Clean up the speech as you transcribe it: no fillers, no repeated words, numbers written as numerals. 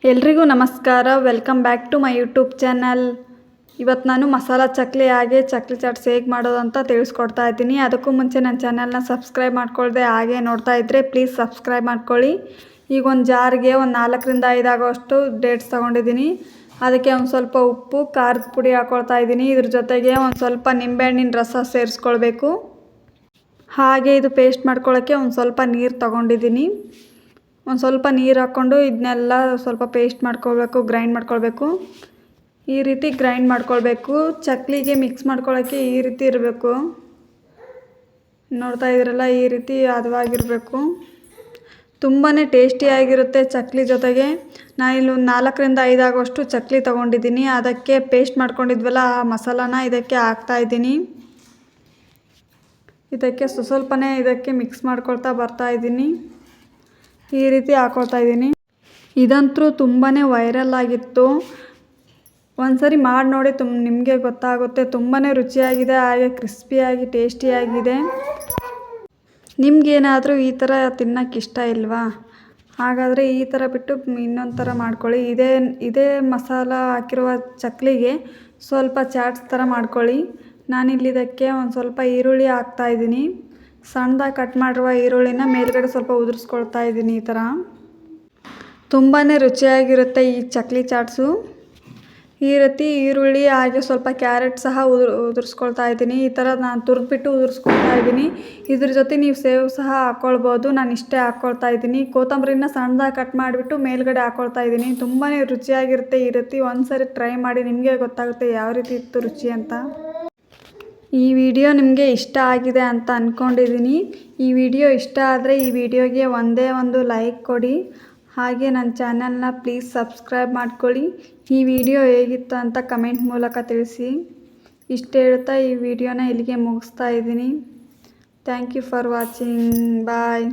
ಎಲ್ರಿಗೂ ನಮಸ್ಕಾರ. Welcome back to my YouTube channel. ಇವತ್ತು ನಾನು ಮಸಾಲ ಚಕ್ಲಿ ಹಾಗೆ ಚಕ್ಲಿ ಚಾಟ್ಸ್ ಹೇಗೆ ಮಾಡೋದು ಅಂತ ತಿಳಿಸ್ಕೊಡ್ತಾ ಇದ್ದೀನಿ. ಅದಕ್ಕೂ ಮುಂಚೆ ನನ್ನ ಚಾನಲ್ನ ಸಬ್ಸ್ಕ್ರೈಬ್ ಮಾಡ್ಕೊಳ್ದೆ ಹಾಗೆ ನೋಡ್ತಾ ಇದ್ದರೆ ಪ್ಲೀಸ್ ಸಬ್ಸ್ಕ್ರೈಬ್ ಮಾಡ್ಕೊಳ್ಳಿ. ಈಗ ಒಂದು ಜಾರ್ಗೆ ಒಂದು 4ರಿಂದ 5 ಆಗೋಷ್ಟು ಡೇಟ್ಸ್ ತೊಗೊಂಡಿದ್ದೀನಿ. ಅದಕ್ಕೆ ಒಂದು ಸ್ವಲ್ಪ ಉಪ್ಪು, ಖಾರದ ಪುಡಿ ಹಾಕ್ಕೊಳ್ತಾ ಇದ್ದೀನಿ. ಇದ್ರ ಜೊತೆಗೆ ಒಂದು ಸ್ವಲ್ಪ ನಿಂಬೆಹಣ್ಣಿನ ರಸ ಸೇರಿಸ್ಕೊಳ್ಬೇಕು. ಹಾಗೆ ಇದು ಪೇಸ್ಟ್ ಮಾಡ್ಕೊಳ್ಳೋಕ್ಕೆ ಒಂದು ಸ್ವಲ್ಪ ನೀರು ತೊಗೊಂಡಿದ್ದೀನಿ. ಒಂದು ಸ್ವಲ್ಪ ನೀರು ಹಾಕ್ಕೊಂಡು ಇದನ್ನೆಲ್ಲ ಸ್ವಲ್ಪ ಪೇಸ್ಟ್ ಮಾಡ್ಕೊಳ್ಬೇಕು, ಗ್ರೈಂಡ್ ಮಾಡ್ಕೊಳ್ಬೇಕು. ಈ ರೀತಿ ಗ್ರೈಂಡ್ ಮಾಡ್ಕೊಳ್ಬೇಕು. ಚಕ್ಲಿಗೆ ಮಿಕ್ಸ್ ಮಾಡ್ಕೊಳ್ಳೋಕ್ಕೆ ಈ ರೀತಿ ಇರಬೇಕು. ನೋಡ್ತಾ ಇದ್ದೀರಲ್ಲ, ಈ ರೀತಿ ಹದವಾಗಿರಬೇಕು. ತುಂಬಾ ಟೇಸ್ಟಿಯಾಗಿರುತ್ತೆ ಚಕ್ಲಿ. ಜೊತೆಗೆ ನಾನಿಲ್ಲಿ ಒಂದು 4ರಿಂದ 5 ಆಗೋಷ್ಟು ಚಕ್ಲಿ ತೊಗೊಂಡಿದ್ದೀನಿ. ಅದಕ್ಕೆ ಪೇಸ್ಟ್ ಮಾಡ್ಕೊಂಡಿದ್ವಲ್ಲ ಆ ಮಸಾಲಾನ ಇದಕ್ಕೆ ಹಾಕ್ತಾಯಿದ್ದೀನಿ. ಇದಕ್ಕೆ ಸ್ವಲ್ಪನೇ ಇದಕ್ಕೆ ಮಿಕ್ಸ್ ಮಾಡ್ಕೊಳ್ತಾ ಬರ್ತಾಯಿದ್ದೀನಿ. ಈ ರೀತಿ ಹಾಕ್ಕೊಳ್ತಾ ಇದ್ದೀನಿ. ಇದಂತೂ ತುಂಬಾ ವೈರಲ್ ಆಗಿತ್ತು. ಒಂದ್ಸರಿ ಮಾಡಿ ನೋಡಿ, ನಿಮಗೆ ಗೊತ್ತಾಗುತ್ತೆ. ತುಂಬಾ ರುಚಿಯಾಗಿದೆ, ಹಾಗೆ ಕ್ರಿಸ್ಪಿಯಾಗಿ ಟೇಸ್ಟಿಯಾಗಿದೆ. ನಿಮಗೇನಾದರೂ ಈ ಥರ ತಿನ್ನೋಕ್ಕೆ ಇಷ್ಟ ಇಲ್ವಾ? ಹಾಗಾದರೆ ಈ ಥರ ಬಿಟ್ಟು ಇನ್ನೊಂದು ಥರ ಮಾಡ್ಕೊಳ್ಳಿ. ಇದೇ ಮಸಾಲ ಹಾಕಿರುವ ಚಕ್ಲಿಗೆ ಸ್ವಲ್ಪ ಚಾಟ್ಸ್ ಥರ ಮಾಡ್ಕೊಳ್ಳಿ. ನಾನಿಲ್ಲಿ ಇದಕ್ಕೆ ಒಂದು ಸ್ವಲ್ಪ ಈರುಳ್ಳಿ ಹಾಕ್ತಾಯಿದ್ದೀನಿ. ಸಣ್ಣದಾಗಿ ಕಟ್ ಮಾಡಿರುವ ಈರುಳ್ಳಿನ ಮೇಲ್ಗಡೆ ಸ್ವಲ್ಪ ಉದುರಿಸ್ಕೊಳ್ತಾ ಇದ್ದೀನಿ. ಈ ಥರ ತುಂಬಾ ರುಚಿಯಾಗಿರುತ್ತೆ ಈ ಚಕ್ಲಿ ಚಾಟ್ಸು. ಈ ರೀತಿ ಈರುಳ್ಳಿ ಹಾಗೆ ಸ್ವಲ್ಪ ಕ್ಯಾರೆಟ್ ಸಹ ಉದುರಿಸ್ಕೊಳ್ತಾ ಇದ್ದೀನಿ. ಈ ಥರ ನಾನು ತುರಿದ್ಬಿಟ್ಟು ಉದುರಿಸ್ಕೊಳ್ತಾ ಇದ್ದೀನಿ. ಇದ್ರ ಜೊತೆ ನೀವು ಸೇವ್ ಸಹ ಹಾಕ್ಕೊಳ್ಬೋದು. ನಾನು ಇಷ್ಟೇ ಹಾಕ್ಕೊಳ್ತಾ ಇದ್ದೀನಿ. ಕೊತ್ತಂಬರಿನ ಸಣ್ಣದಾಗಿ ಕಟ್ ಮಾಡಿಬಿಟ್ಟು ಮೇಲ್ಗಡೆ ಹಾಕ್ಕೊಳ್ತಾ ಇದ್ದೀನಿ. ತುಂಬಾ ರುಚಿಯಾಗಿರುತ್ತೆ. ಈ ರೀತಿ ಒಂದ್ಸರಿ ಟ್ರೈ ಮಾಡಿ, ನಿಮಗೆ ಗೊತ್ತಾಗುತ್ತೆ ಯಾವ ರೀತಿ ಇತ್ತು ರುಚಿ ಅಂತ. ಈ ವಿಡಿಯೋ ನಿಮಗೆ ಇಷ್ಟ ಆಗಿದೆ ಅಂತ ಅಂದ್ಕೊಂಡಿದ್ದೀನಿ. ಈ ವಿಡಿಯೋ ಇಷ್ಟ ಆದರೆ ಈ ವಿಡಿಯೋಗೆ ಒಂದೇ ಒಂದು ಲೈಕ್ ಕೊಡಿ. ಹಾಗೆ ನನ್ನ ಚಾನಲ್ನ ಪ್ಲೀಸ್ ಸಬ್ಸ್ಕ್ರೈಬ್ ಮಾಡ್ಕೊಳ್ಳಿ. ಈ ವಿಡಿಯೋ ಹೇಗಿತ್ತು ಅಂತ ಕಮೆಂಟ್ ಮೂಲಕ ತಿಳಿಸಿ. ಇಷ್ಟು ಹೇಳ್ತಾ ಈ ವಿಡಿಯೋನ ಇಲ್ಲಿಗೆ ಮುಗಿಸ್ತಾ ಇದ್ದೀನಿ. Thank you for watching. Bye.